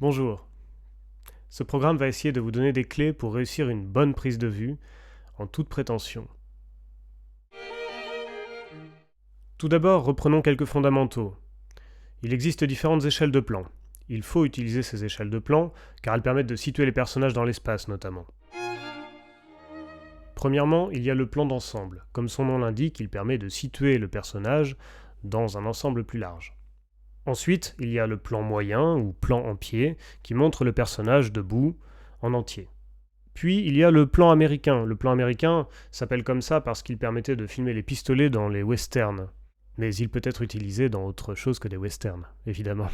Bonjour. Ce programme va essayer de vous donner des clés pour réussir une bonne prise de vue, en toute prétention. Tout d'abord, reprenons quelques fondamentaux. Il existe différentes échelles de plan. Il faut utiliser ces échelles de plan, car elles permettent de situer les personnages dans l'espace notamment. Premièrement, il y a le plan d'ensemble. Comme son nom l'indique, il permet de situer le personnage dans un ensemble plus large. Ensuite, il y a le plan moyen, ou plan en pied, qui montre le personnage debout, en entier. Puis, il y a le plan américain. Le plan américain s'appelle comme ça parce qu'il permettait de filmer les pistolets dans les westerns. Mais il peut être utilisé dans autre chose que des westerns, évidemment.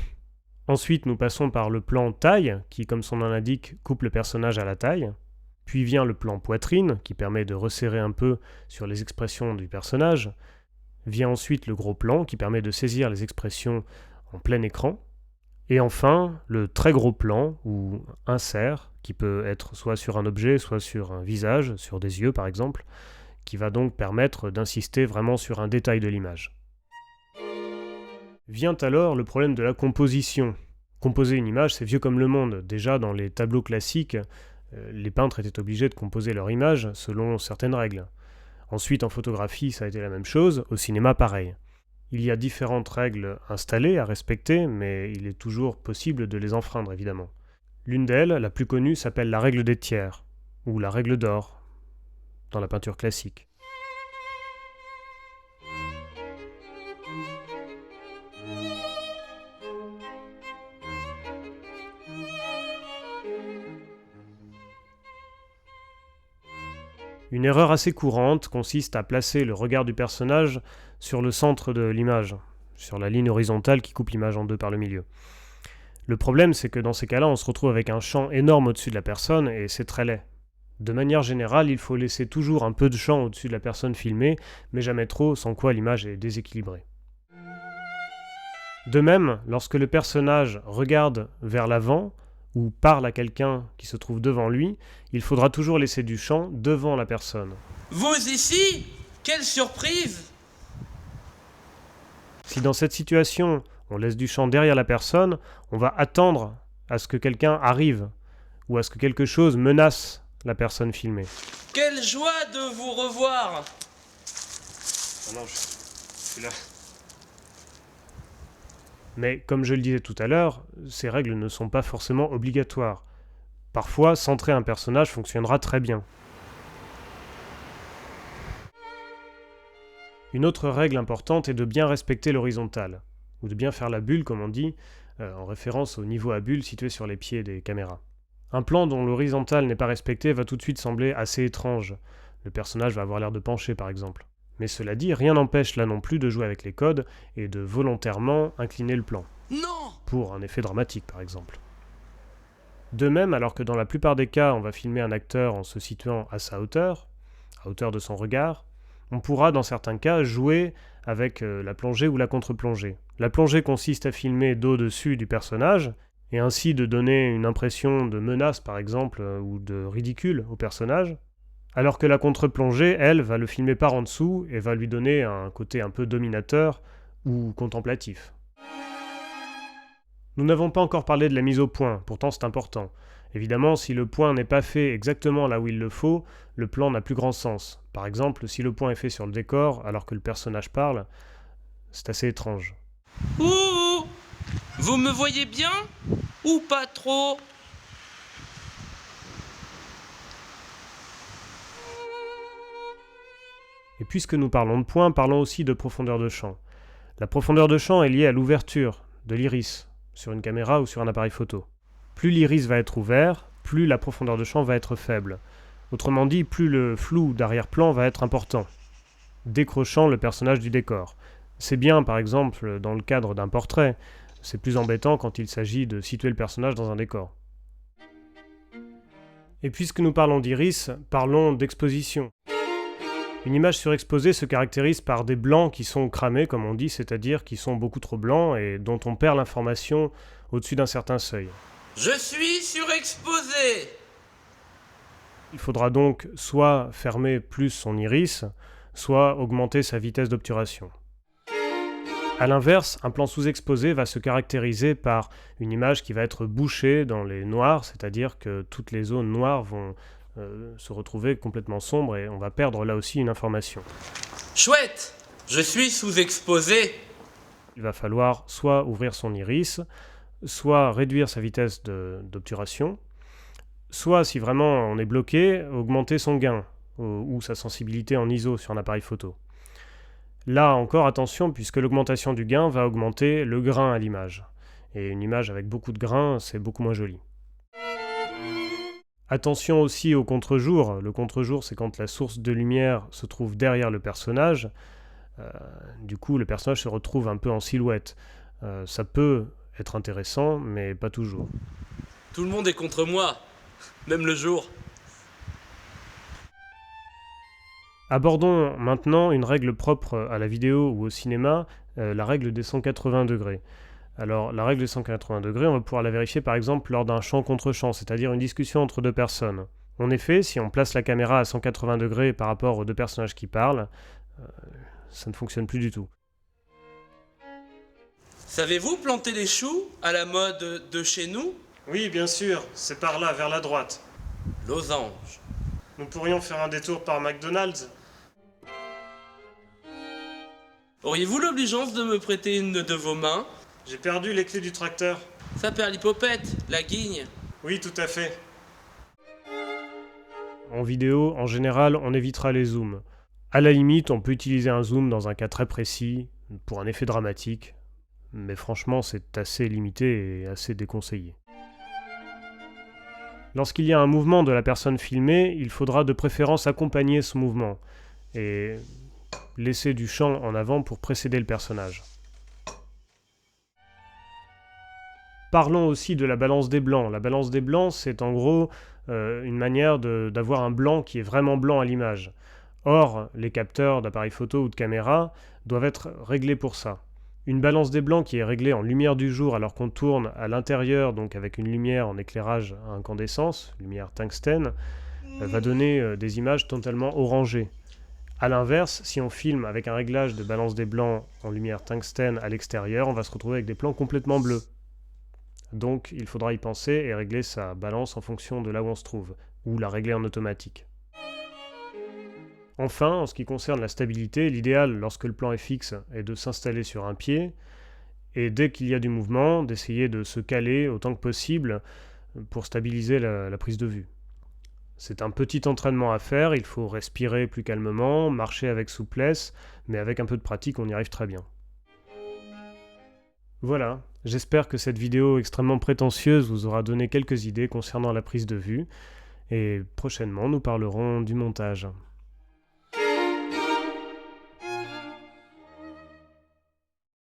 Ensuite, nous passons par le plan taille, qui, comme son nom l'indique, coupe le personnage à la taille. Puis vient le plan poitrine, qui permet de resserrer un peu sur les expressions du personnage. Vient ensuite le gros plan, qui permet de saisir les expressions en plein écran. Et enfin, le très gros plan, ou insert, qui peut être soit sur un objet, soit sur un visage, sur des yeux par exemple, qui va donc permettre d'insister vraiment sur un détail de l'image. Vient alors le problème de la composition. Composer une image, c'est vieux comme le monde. Déjà, dans les tableaux classiques, les peintres étaient obligés de composer leur image selon certaines règles. Ensuite, en photographie, ça a été la même chose, au cinéma, pareil. Il y a différentes règles installées à respecter, mais il est toujours possible de les enfreindre, évidemment. L'une d'elles, la plus connue, s'appelle la règle des tiers, ou la règle d'or, dans la peinture classique. Une erreur assez courante consiste à placer le regard du personnage sur le centre de l'image, sur la ligne horizontale qui coupe l'image en deux par le milieu. Le problème, c'est que dans ces cas-là, on se retrouve avec un champ énorme au-dessus de la personne et c'est très laid. De manière générale, il faut laisser toujours un peu de champ au-dessus de la personne filmée, mais jamais trop, sans quoi l'image est déséquilibrée. De même, lorsque le personnage regarde vers l'avant, ou parle à quelqu'un qui se trouve devant lui, il faudra toujours laisser du champ devant la personne. Vous ici? Quelle surprise! Si dans cette situation, on laisse du champ derrière la personne, on va attendre à ce que quelqu'un arrive, ou à ce que quelque chose menace la personne filmée. Quelle joie de vous revoir! Ah non, je suis là. Mais comme je le disais tout à l'heure, ces règles ne sont pas forcément obligatoires. Parfois, centrer un personnage fonctionnera très bien. Une autre règle importante est de bien respecter l'horizontale, ou de bien faire la bulle, comme on dit, en référence au niveau à bulle situé sur les pieds des caméras. Un plan dont l'horizontale n'est pas respectée va tout de suite sembler assez étrange. Le personnage va avoir l'air de pencher, par exemple. Mais cela dit, rien n'empêche là non plus de jouer avec les codes et de volontairement incliner le plan. Non! Pour un effet dramatique, par exemple. De même, alors que dans la plupart des cas, on va filmer un acteur en se situant à sa hauteur, à hauteur de son regard, on pourra, dans certains cas, jouer avec la plongée ou la contre-plongée. La plongée consiste à filmer dos dessus du personnage, et ainsi de donner une impression de menace, par exemple, ou de ridicule au personnage, alors que la contre-plongée, elle, va le filmer par en dessous et va lui donner un côté un peu dominateur ou contemplatif. Nous n'avons pas encore parlé de la mise au point, pourtant c'est important. Évidemment, si le point n'est pas fait exactement là où il le faut, le plan n'a plus grand sens. Par exemple, si le point est fait sur le décor alors que le personnage parle, c'est assez étrange. Ouh! Vous me voyez bien? Ou pas trop? Et puisque nous parlons de points, parlons aussi de profondeur de champ. La profondeur de champ est liée à l'ouverture de l'iris, sur une caméra ou sur un appareil photo. Plus l'iris va être ouvert, plus la profondeur de champ va être faible. Autrement dit, plus le flou d'arrière-plan va être important, décrochant le personnage du décor. C'est bien, par exemple, dans le cadre d'un portrait. C'est plus embêtant quand il s'agit de situer le personnage dans un décor. Et puisque nous parlons d'iris, parlons d'exposition. Une image surexposée se caractérise par des blancs qui sont cramés, comme on dit, c'est-à-dire qui sont beaucoup trop blancs et dont on perd l'information au-dessus d'un certain seuil. Je suis surexposé! Il faudra donc soit fermer plus son iris, soit augmenter sa vitesse d'obturation. A l'inverse, un plan sous-exposé va se caractériser par une image qui va être bouchée dans les noirs, c'est-à-dire que toutes les zones noires vont se retrouver complètement sombres et on va perdre là aussi une information. Chouette! Je suis sous-exposé. Il va falloir soit ouvrir son iris, soit réduire sa vitesse d'obturation, soit, si vraiment on est bloqué, augmenter son gain ou sa sensibilité en ISO sur un appareil photo. Là encore, attention, puisque l'augmentation du gain va augmenter le grain à l'image. Et une image avec beaucoup de grains, c'est beaucoup moins joli. Attention aussi au contre-jour. Le contre-jour, c'est quand la source de lumière se trouve derrière le personnage. Du coup, le personnage se retrouve un peu en silhouette. Ça peut être intéressant, mais pas toujours. Tout le monde est contre moi, même le jour. Abordons maintenant une règle propre à la vidéo ou au cinéma, la règle des 180 degrés. Alors, la règle des 180 degrés, on va pouvoir la vérifier par exemple lors d'un champ contre champ, c'est-à-dire une discussion entre deux personnes. En effet, si on place la caméra à 180 degrés par rapport aux deux personnages qui parlent, ça ne fonctionne plus du tout. Savez-vous planter les choux à la mode de chez nous? Oui, bien sûr, c'est par là, vers la droite. Losange. Nous pourrions faire un détour par McDonald's. Auriez-vous l'obligeance de me prêter une de vos mains? J'ai perdu les clés du tracteur. Ça perd l'hypopète, la guigne. Oui, tout à fait. En vidéo, en général, on évitera les zooms. À la limite, on peut utiliser un zoom dans un cas très précis, pour un effet dramatique, mais franchement, c'est assez limité et assez déconseillé. Lorsqu'il y a un mouvement de la personne filmée, il faudra de préférence accompagner ce mouvement, et laisser du champ en avant pour précéder le personnage. Parlons aussi de la balance des blancs. La balance des blancs, c'est en gros une manière d'avoir un blanc qui est vraiment blanc à l'image. Or, les capteurs d'appareils photo ou de caméra doivent être réglés pour ça. Une balance des blancs qui est réglée en lumière du jour alors qu'on tourne à l'intérieur, donc avec une lumière en éclairage à incandescence, lumière tungstène, va donner des images totalement orangées. A l'inverse, si on filme avec un réglage de balance des blancs en lumière tungstène à l'extérieur, on va se retrouver avec des plans complètement bleus. Donc il faudra y penser et régler sa balance en fonction de là où on se trouve, ou la régler en automatique. Enfin, en ce qui concerne la stabilité, l'idéal lorsque le plan est fixe est de s'installer sur un pied, et dès qu'il y a du mouvement, d'essayer de se caler autant que possible pour stabiliser la prise de vue. C'est un petit entraînement à faire, il faut respirer plus calmement, marcher avec souplesse, mais avec un peu de pratique on y arrive très bien. Voilà, j'espère que cette vidéo extrêmement prétentieuse vous aura donné quelques idées concernant la prise de vue, et prochainement nous parlerons du montage.